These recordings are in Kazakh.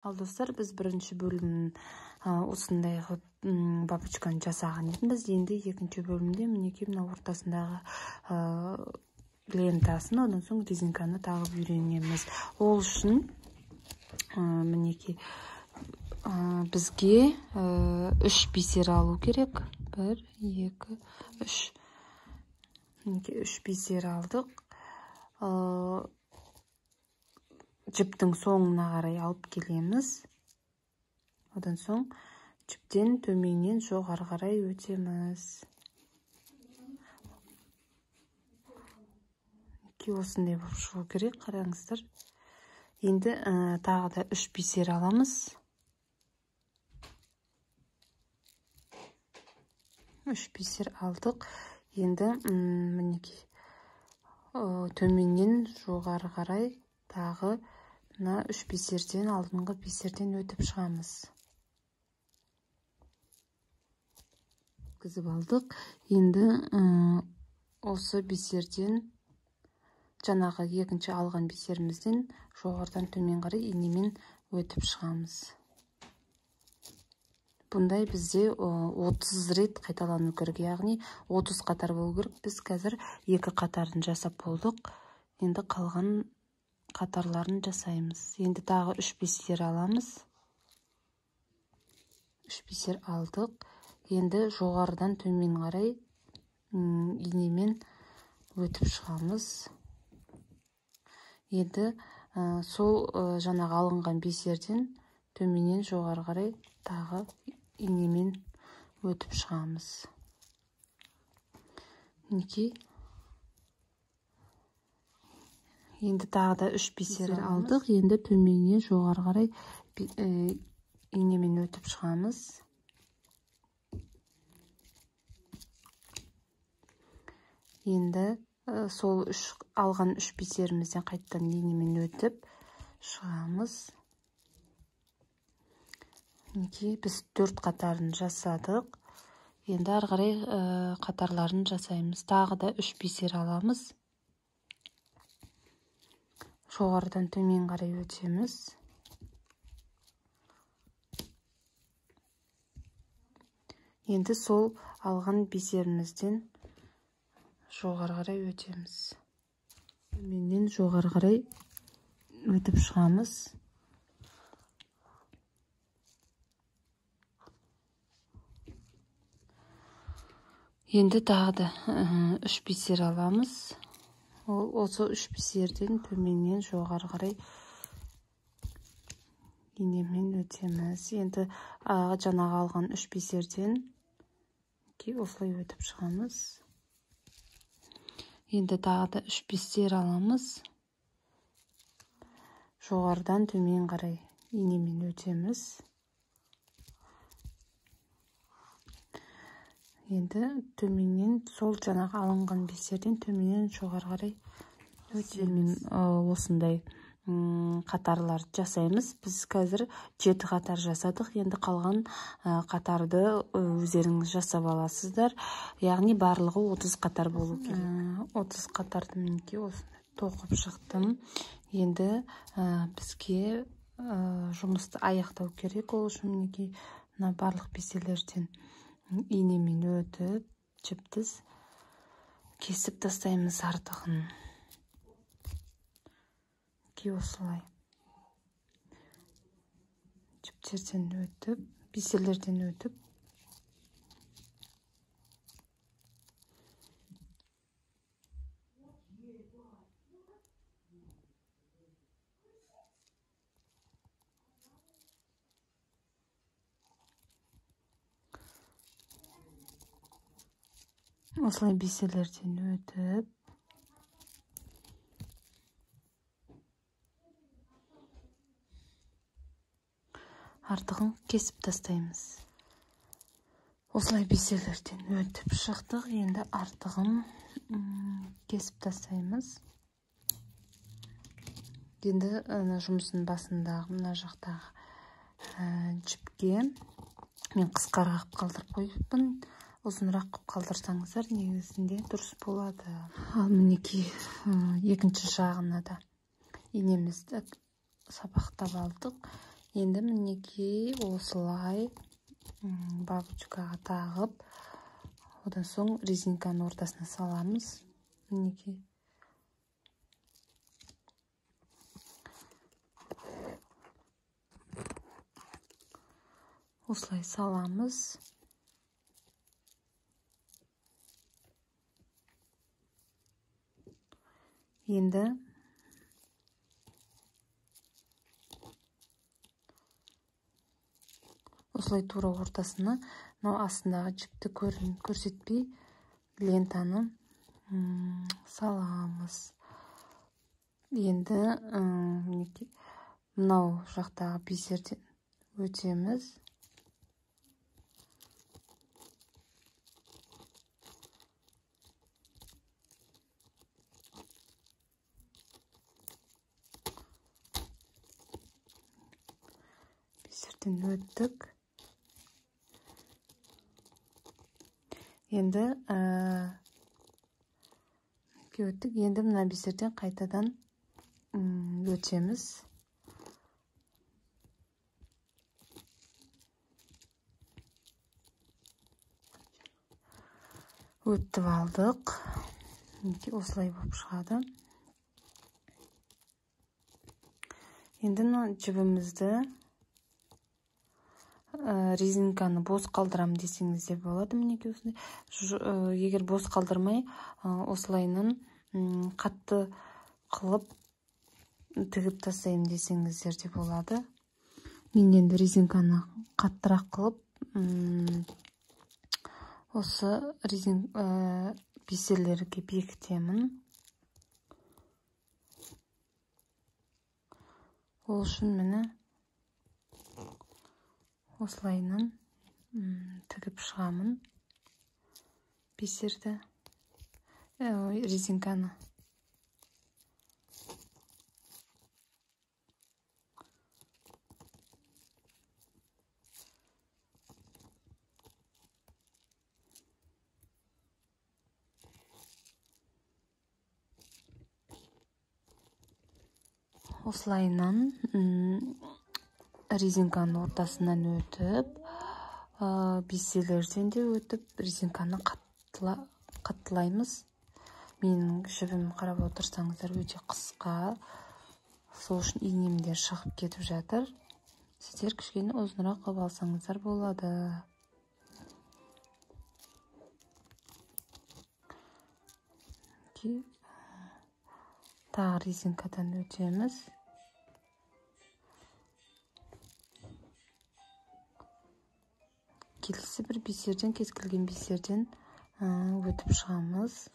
Ал достар, біз бірінші бөлімнің осындай бабочканы жасаған едік. Енді екінші бөлімде мінекей мына ортасындағы лентасын, одан соң резинканы тағып үйренеміз. Ол үшін мінекей бізге 3 бисер алу керек. 1, 2, 3. Мінекей 3 бисер алдық. Жіптің соңына қарай алып келеміз. Одан соң жіптен төменнен жоғары қарай өтеміз. Осындай болып шығу керек, қараңыздар. Енді тағы да 3 бисер аламыз. 3 бисер алдық. Енді мінекей төменнен жоғары қарай тағы 3 бисерден, алдыңғы бисерден өтіп шығамыз. Өткізіп алдық. Енді осы бисерден, жаңағы екінші алған бисерімізден жоғарыдан төмен қарай инемен өтіп шығамыз. Бұндай бізде 30 рет қайталану керек, яғни 30 қатар болу керек. Біз қазір 2 қатарын жасап болдық. Енді қалған қатарларын жасаймыз. Енді тағы 3 бисер аламыз. 3 бисер алдық. Енді жоғарыдан төмен қарай инемен өтіп шығамыз. Енді сол жаңағы алынған бисерден төменнен жоғары қарай тағы инемен өтіп шығамыз. Мінекей. Енді тағы да 3 бисер алдық. Енді төменнен жоғары қарай инемен өтіп шығамыз. Енді сол алған 3 бисерімізден қайттан инемен өтіп шығамыз. Мінекей біз 4 қатарын жасадық. Енді ары қарай қатарларын жасаймыз. Тағы да 3 бисер аламыз. Жоғарыдан төмен қарай өтеміз. Енді сол алған бисерімізден жоғары қарай өтеміз. Төменнен жоғары қарай өтіп шығамыз. Енді тағы да 3 бисер аламыз. Осы 3 бисерден төменнен жоғары қарай инемен өтеміз. Енді жаңағы алған 3 бисерден осылай өтіп шығамыз. Енді тағы да 3 бисер аламыз. Жоғарыдан төмен қарай инемен өтеміз. Енді төменнен сол жаңағы алынған бисерден төменнен жоғары қарай өтеміз. Осындай қатарлар жасаймыз. Біз қазір 7 қатар жасадық. Енді қалған қатарды өздеріңіз жасап аласыздар. Яғни барлығы 30 қатар болу керек. 30 қатарды мінекей осындай тоқып шықтым. Енді бізге жұмысты аяқтау керек. Ол үшін мінекей барлық бисерлерден инемен өтіп, жіпті кесіп тастаймыз артығын. Осылай. Жіптерден өтіп, бисерлерден өтіп. Осылай бисерлерден өтіп. Артығын кесіп тастаймыз. Осылай бисерлерден өтіп шықтық. Енді артығын кесіп тастаймыз. Енді жұмысын басындағы мына жақтағы жіпке мен қысқарақ қалдырып қойыппын. Ұзынырақ қалдырсаңыздар негізінде дұрыс болады. Ал мінекей екінші жағына да инемізді сабақтап алдық. Енді мінекей осылай бабочкаға тағып, одан соң резинканы ортасына саламыз. Мінекей. Осылай саламыз. Енді осылай тура ортасына, астындағы жіпті көрсетпей лентаны саламыз. Енді мынау жақтағы бисерден өтеміз. Бисерден өттік. Енді мына бисерден қайтадан өтеміз. Өттіп алдық. Осылай болып шығады. Енді жібімізді резинканы бос қалдырам десеңіз де болады. Мінекей осындай. Егер бос қалдырмай, осылайынан қатты қылып тігіп тастайым десеңіздер де болады. Мен енді резинканы қаттырақ қылып, осы бисерлерге бекітемін. Ол үшін мені осылайынан тігіп шығамын бисерді, резинканы. Осылайынан резинканы ортасынан өтіп, бисерлерден де өтіп, резинканы қаттылаймыз. Менің жібім қарап отырсаңыздар өте қысқа. Сол үшін инемде шығып кетіп жатыр. Сіздер кішкене ұзынырақ қылып алсаңыздар болады. Тағы резинкадан өтеміз. Келесі бір бисерден, кез келген бисерден өтіп шығамыз.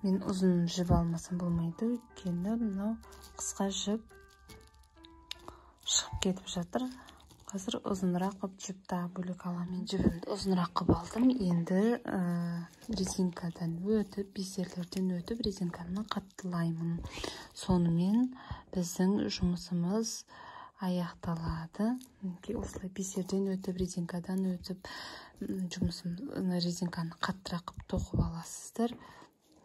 Мен ұзын жіп алмасам болмайды, өйткені мынау қысқа жіп шығып кетіп жатыр. Қазір ұзынырақ қылып жіп тағы бөлек аламын. Мен жібімді ұзынырақ қылып алдым. Енді резинкадан өтіп, бисерлерден өтіп, резинканы қаттылаймын. Сонымен біздің жұмысымыз аяқталады. Осылай бисерден өтіп, резинкадан өтіп, резинканы қаттырақ қылып тоқып аласыздар.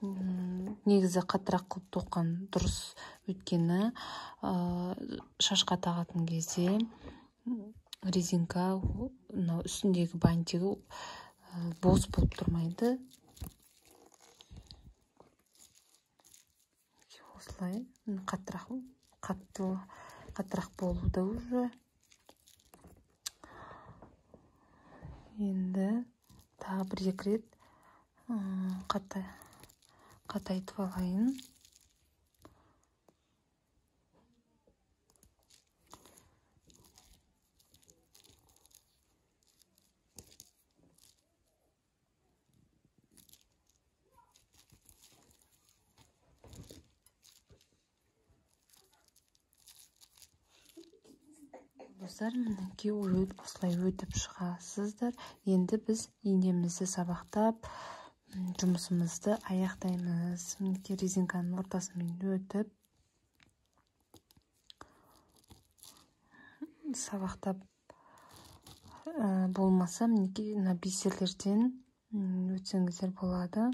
Негізі қаттырақ қылып тоққан дұрыс, өйткені шашқа тағатын кезде резинка үстіндегі бантигі бос болып тұрмайды. Осылай қаттырақ болуда уже. Енді тағы бір-екі рет қатайтып алайын. Достар, мінекей осылай өтіп шығасыздар. Енді біз инемізді сабақтап жұмысымызды аяқтаймыз. Мінекей резинканың ортасымен өтіп, сабақтап болмаса мінекей мына бисерлерден өтсеңіздер болады.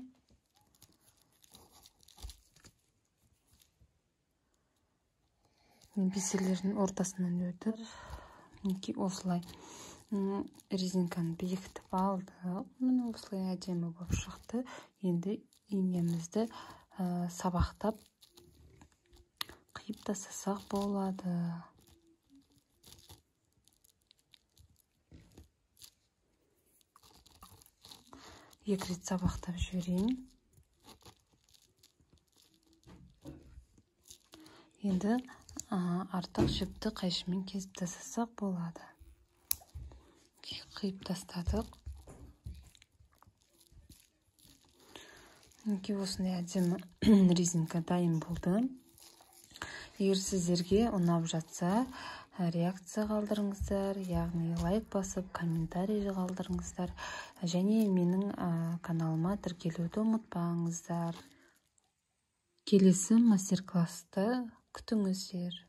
Бисерлердің ортасынан өтіп, мінекей осылай резинканы бекітіп алдық. Міне осылай әдемі болып шықты. Енді инемізді сабақтап қиып тастасақ болады. Екі рет сабақтап жіберейін. Енді артық жіпті қайшымен кесіп тастасақ болады. Қиып тастадық. Осындай әдемі резинка дайын болды. Егер сіздерге ұнап жатса, реакция қалдырыңыздар, яғни лайк басып, комментарий қалдырыңыздар. Және менің каналыма тіркелуді ұмытпаңыздар. Келесі мастер-класты күтіңіздер.